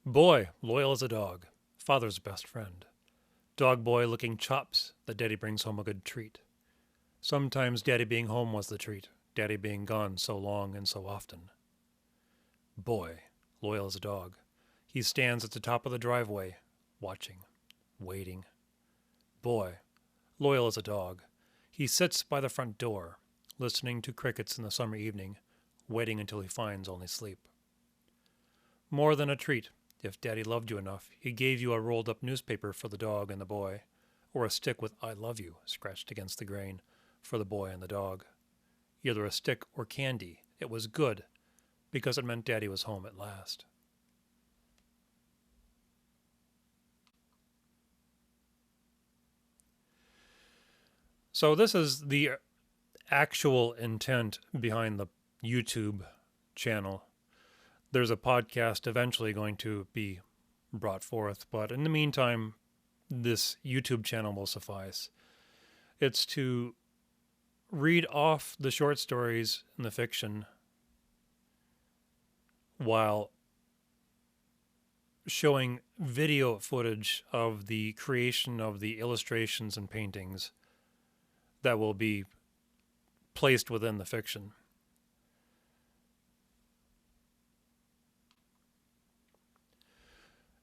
Boy, loyal as a dog, father's best friend. Dog boy licking chops that daddy brings home a good treat. Sometimes daddy being home was the treat, daddy being gone so long and so often. Boy, loyal as a dog. He stands at the top of the driveway, watching, waiting. Boy, loyal as a dog. He sits by the front door, listening to crickets in the summer evening, waiting until he finds only sleep. More than a treat. If Daddy loved you enough, he gave you a rolled up newspaper for the dog and the boy, or a stick with I love you scratched against the grain for the boy and the dog. Either a stick or candy, it was good, because it meant Daddy was home at last. So, this is the actual intent behind the YouTube channel. There's a podcast eventually going to be brought forth, but in the meantime, this YouTube channel will suffice. It's to read off the short stories and the fiction while showing video footage of the creation of the illustrations and paintings that will be placed within the fiction.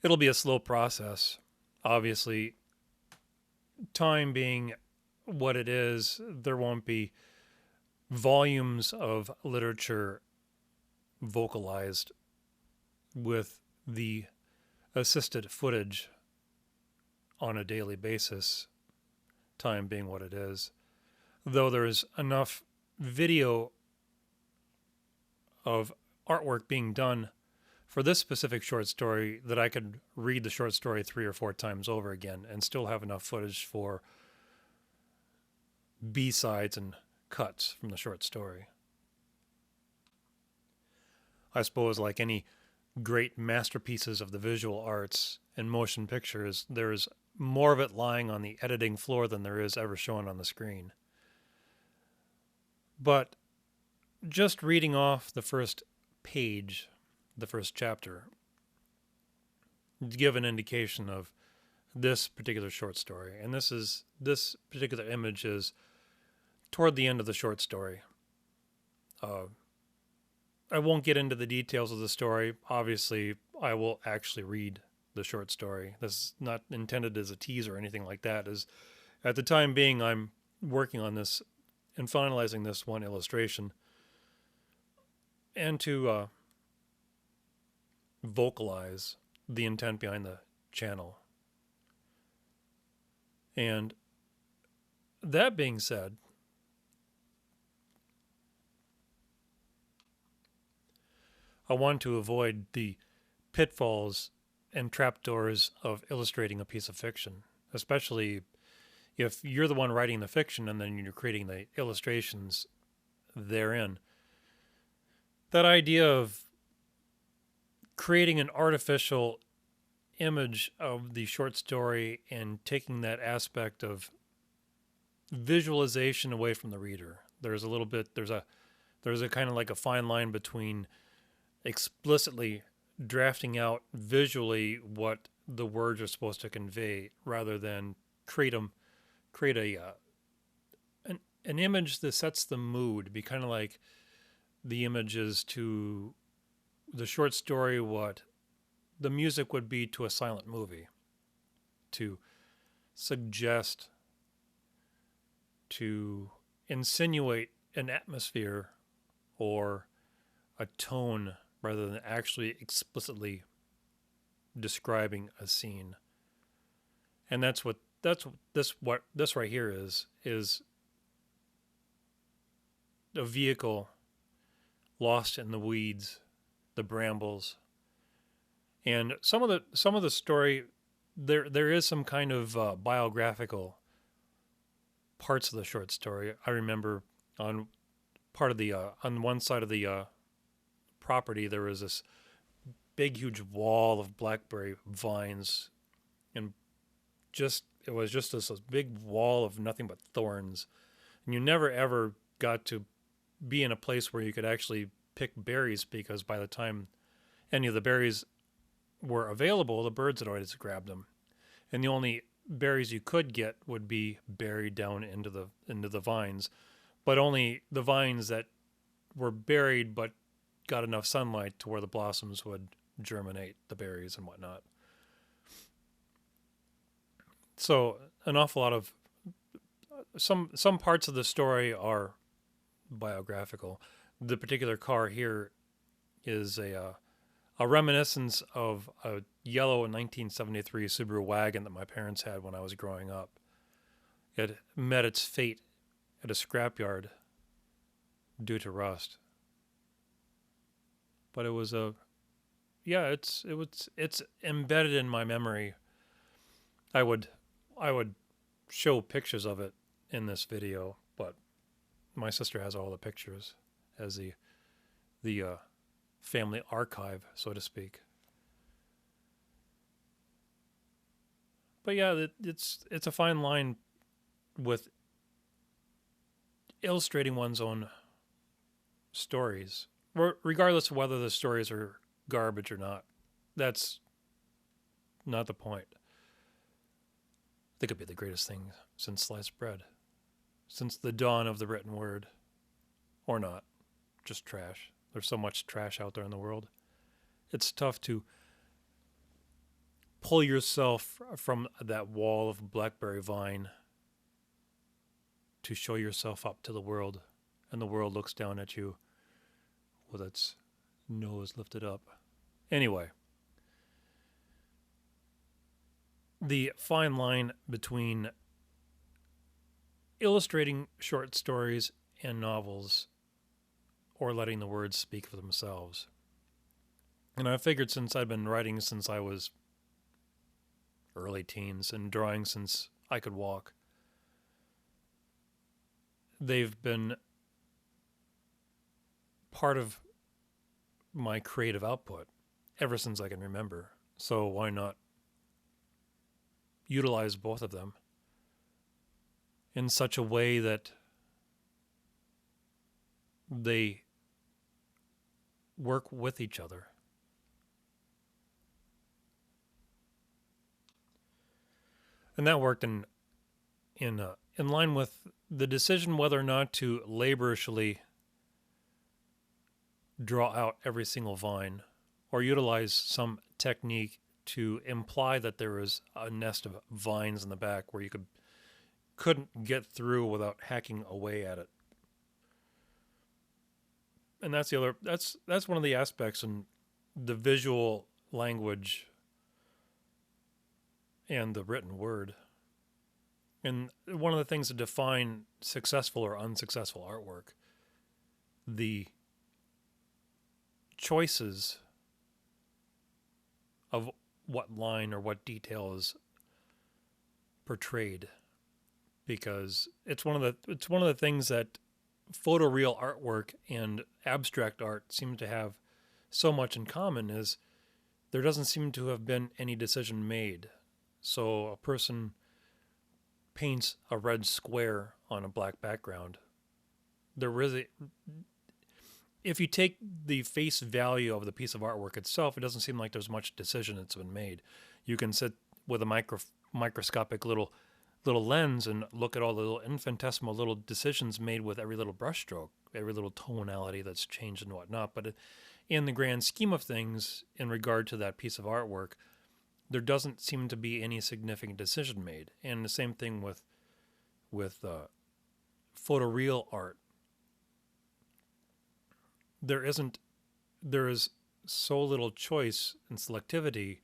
It'll be a slow process. Obviously, time being what it is, there won't be volumes of literature vocalized with the assisted footage on a daily basis, time being what it is. Though there's enough video of artwork being done for this specific short story that I could read the short story 3 or 4 times over again and still have enough footage for B-sides and cuts from the short story. I suppose, like any great masterpieces of the visual arts and motion pictures, there's more of it lying on the editing floor than there is ever shown on the screen. But just reading off the first page, the first chapter, to give an indication of this particular short story. And this particular image is toward the end of the short story. I won't get into the details of the story. Obviously, I will actually read the short story. This is not intended as a teaser or anything like that. As at the time being, I'm working on this and finalizing this one illustration, and to vocalize the intent behind the channel. And that being said, I want to avoid the pitfalls and trapdoors of illustrating a piece of fiction, especially if you're the one writing the fiction and then you're creating the illustrations therein. That idea of creating an artificial image of the short story and taking that aspect of visualization away from the reader. There's a kind of like a fine line between explicitly drafting out visually what the words are supposed to convey rather than create an image that sets the mood, be kind of like the images to the short story what the music would be to a silent movie, to suggest, to insinuate an atmosphere or a tone rather than actually explicitly describing a scene. And that's what this right here is a vehicle lost in the weeds, the brambles. And some of the story, there is some kind of biographical parts of the short story. I remember on part of the on one side of the property there was this big huge wall of blackberry vines, and it was just this big wall of nothing but thorns, and you never ever got to be in a place where you could actually pick berries, because by the time any of the berries were available, the birds had always grabbed them, and the only berries you could get would be buried down into the vines, but only the vines that were buried but got enough sunlight to where the blossoms would germinate the berries and whatnot. So an awful lot of some parts of the story are biographical. The particular car here is a reminiscence of a yellow 1973 Subaru wagon that my parents had when I was growing up. It met its fate at a scrapyard due to rust. But it was it's embedded in my memory. I would show pictures of it in this video, but my sister has all the pictures as the family archive, so to speak. But yeah, it's a fine line with illustrating one's own stories, regardless of whether the stories are garbage or not. That's not the point. They could be the greatest thing since sliced bread, since the dawn of the written word, or not, just trash. There's so much trash out there in the world. It's tough to pull yourself from that wall of blackberry vine to show yourself up to the world, and the world looks down at you with its nose lifted up. Anyway, the fine line between illustrating short stories and novels or letting the words speak for themselves. And I figured since I'd been writing since I was early teens and drawing since I could walk, they've been part of my creative output ever since I can remember. So why not utilize both of them in such a way that they work with each other? And that worked in line with the decision whether or not to laboriously draw out every single vine or utilize some technique to imply that there is a nest of vines in the back where you couldn't get through without hacking away at it. And that's one of the aspects in the visual language and the written word. And one of the things that define successful or unsuccessful artwork, the choices of what line or what detail is portrayed, because it's one of the things that photoreal artwork and abstract art seem to have so much in common is there doesn't seem to have been any decision made. So a person paints a red square on a black background. If you take the face value of the piece of artwork itself, it doesn't seem like there's much decision that's been made. You can sit with a microscopic little lens and look at all the little infinitesimal little decisions made with every little brushstroke, every little tonality that's changed and whatnot. But in the grand scheme of things, in regard to that piece of artwork, there doesn't seem to be any significant decision made. And the same thing with photoreal art. There is so little choice and selectivity.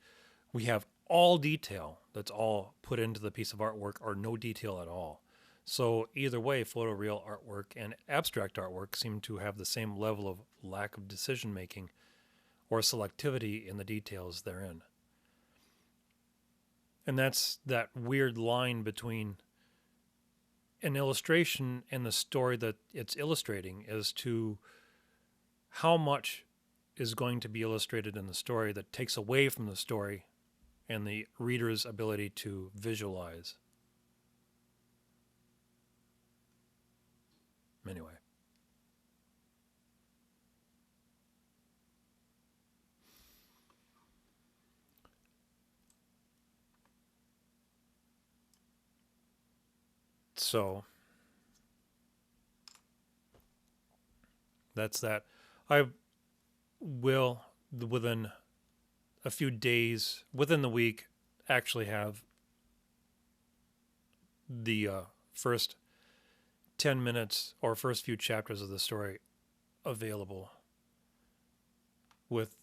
We have all detail that's all put into the piece of artwork or no detail at all. So either way, photoreal artwork and abstract artwork seem to have the same level of lack of decision making or selectivity in the details therein. And that's that weird line between an illustration and the story that it's illustrating as to how much is going to be illustrated in the story that takes away from the story and the reader's ability to visualize. Anyway. So that's that. I will, within a few days, within the week, actually have the first 10 minutes or first few chapters of the story available with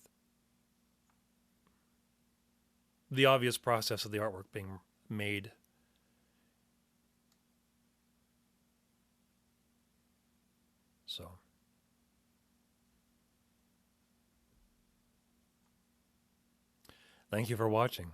the obvious process of the artwork being made. So, thank you for watching.